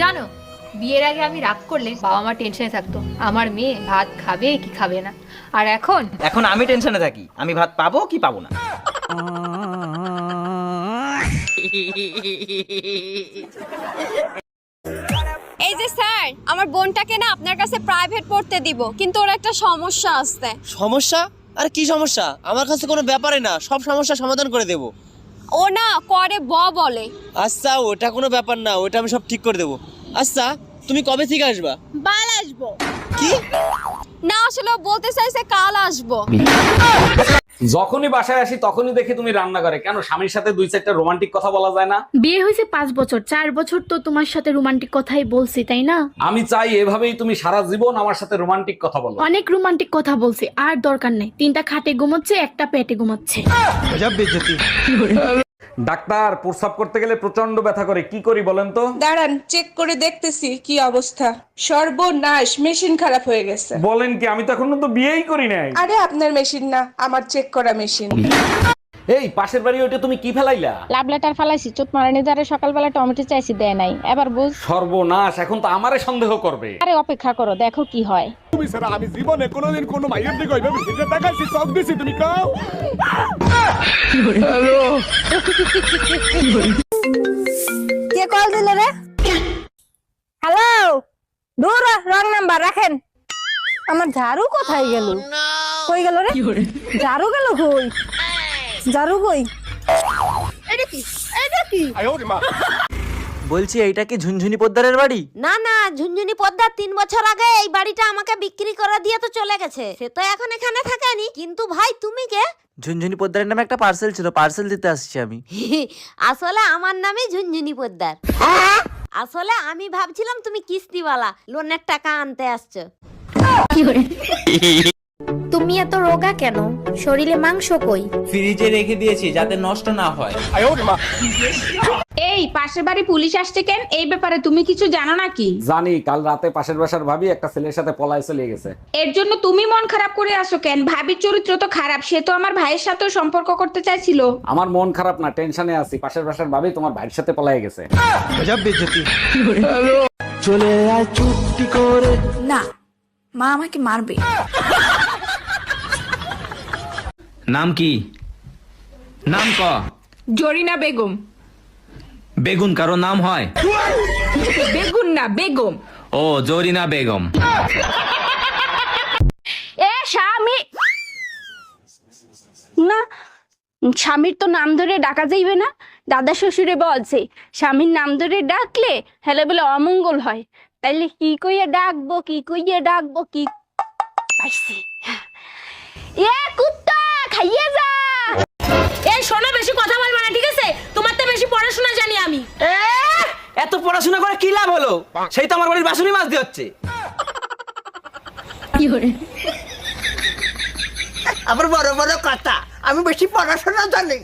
জানো, বিয়ের আগে আমি রাগ করলে বাবা মা টেনশনে থাকতো আমার মেয়ে ভাত খাবে কি খাবে না। আর এখন এখন আমি টেনশনে থাকি, আমি ভাত পাবো কি পাবো না। এই যে স্যার, আমার বোনটাকে না আপনার কাছে প্রাইভেট পড়তে দিব, কিন্তু ওর একটা সমস্যা আছে। সমস্যা? আর কি সমস্যা? আমার কাছে কোনো ব্যাপারে না, সব সমস্যা সমাধান করে দেব। ও না করে বলে। আচ্ছা, ওটা কোনো ব্যাপার না, ওটা আমি সব ঠিক করে দেব। আচ্ছা, তুমি কবে থেকে আসবা? বাল আসবো। কি? না আসলে ও বলতে চাইছে কাল আসবো। যখনই বাসায় আসি তখনই দেখি তুমি রান্না করে। কেন, স্বামীর সাথে দুই চারটা রোমান্টিক কথা বলা যায় না? বিয়ে হয়েছে 5 বছর, 4 বছর তো তোমার সাথে রোমান্টিক কথাই বলছি, তাই না? আমি চাই এভাবেই তুমি সারা জীবন আমার সাথে রোমান্টিক কথা বলো। অনেক রোমান্টিক কথা বলছি, আর দরকার নেই। 3টা খাটে ঘুমাচ্ছে, একটা পেটে ঘুমাচ্ছে। ডাক্তার, প্রস্রাব করতে গেলে প্রচন্ড ব্যথা করে, কি করি বলেন তো? দাঁড়ান, চেক করে দেখতেছি কি অবস্থা। সর্বনাশ, মেশিন খারাপ হয়ে গেছে। বলেন কি? আমি তো এখনো তো বিয়েই করি নাই। আরে আপনার মেশিন না, আমার চেক করা মেশিন। এই পাশের বাড়ি ওইটা তুমি কি ফেলাইলা? লাভ লেটার ফালাইছি, চোট মারানি দ্বারা সকালবেলা টমেটো চাইছি, দেয় নাই। এবার বুঝ। সর্বনাশ, এখন তো আমারে সন্দেহ করবে। আরে অপেক্ষা করো, দেখো কি হয়। তুমি স্যার, আমি জীবনে কোনোদিন কোনো মাইয়ের দিকে ওইভাবে ফিরে তাকাইছি, চোখ দিছি, তুমি কাও। কে কল দিল রে? হ্যালো, দূর রং নাম্বার রাখেন। আমার ঝাড়ু কোথায় গেল? কই গেল রে? ঝাড়ু গেল কই? ঝাড়ু কই? এটা কি? এটা কি? আয় ওরে মা। বলছি, এইটা কি ঝুনঝুনি পোদ্দারের বাড়ি? না না, ঝুনঝুনি পদ্মা 3 বছর আগে এই বাড়িটা আমাকে বিক্রি করে দিয়ে তো চলে গেছে। সে তো এখন এখানে থাকেনি। কিন্তু ভাই তুমি কে? ঝুনঝুনি পোদ্দারের নামে একটা পার্সেল ছিল, পার্সেল দিতে আসছি আমি। আসলে আমার নামে ঝুনঝুনি পদ্মার। আসলে আমি ভাবছিলাম তুমি কিস্তিওয়ালা, লোনের টাকা আনতে আসছো। তুমি এত রোগা কেন? শরীরে মাংস কই? ফ্রিজে রেখে দিয়েছি যাতে নষ্ট না হয়। আয় ওরে মা। এই পাশের বাড়ি পুলিশ আসছে কেন? এই ব্যাপারে তুমি কিছু জানো নাকি? জানি, কাল রাতে পাশের বাসার ভাবি একটা ছেলের সাথে পলায় চলে গেছে। এর জন্য তুমি মন খারাপ করে আসো কেন? ভাবির চরিত্র তো খারাপ, সে তো আমার ভাইয়ের সাথেও সম্পর্ক করতে চাইছিল। আমার মন খারাপ না, টেনশনে আছি। পাশের বাসার ভাবি তোমার ভাইয়ের সাথে পলায় গেছে। চলে আয় চুপটি করে। না, মা আমাকে মারবে। নাম কি? নাম ক। জরিনা বেগম। বেগুন কারো নাম হয়? বেগুন না, বেগম। ও, জরিনা বেগম। এ স্বামী না, স্বামীর তো নাম ধরে ডাকা যাইবে না। দাদা শ্বশুরে বলছে স্বামীর নাম ধরে ডাকলে হেলে বলে অমঙ্গল হয়। তাইলে কি কইয়া ডাকবো, কি কইয়া ডাকবো, কি পাইছি। এ কুত্তা, খাইয়ে যা। এই শোনো, বেশি কথা বলবা না, ঠিক আছে? তোমার তো বেশি পড়াশোনা জানি আমি। এত পড়াশোনা করে কি লাভ হলো? সেই তো আমার বাড়ির বাসুনি মাছ দিয়ে হচ্ছে। আবার বড় বড় কথা, আমি বেশি পড়াশোনা জানি।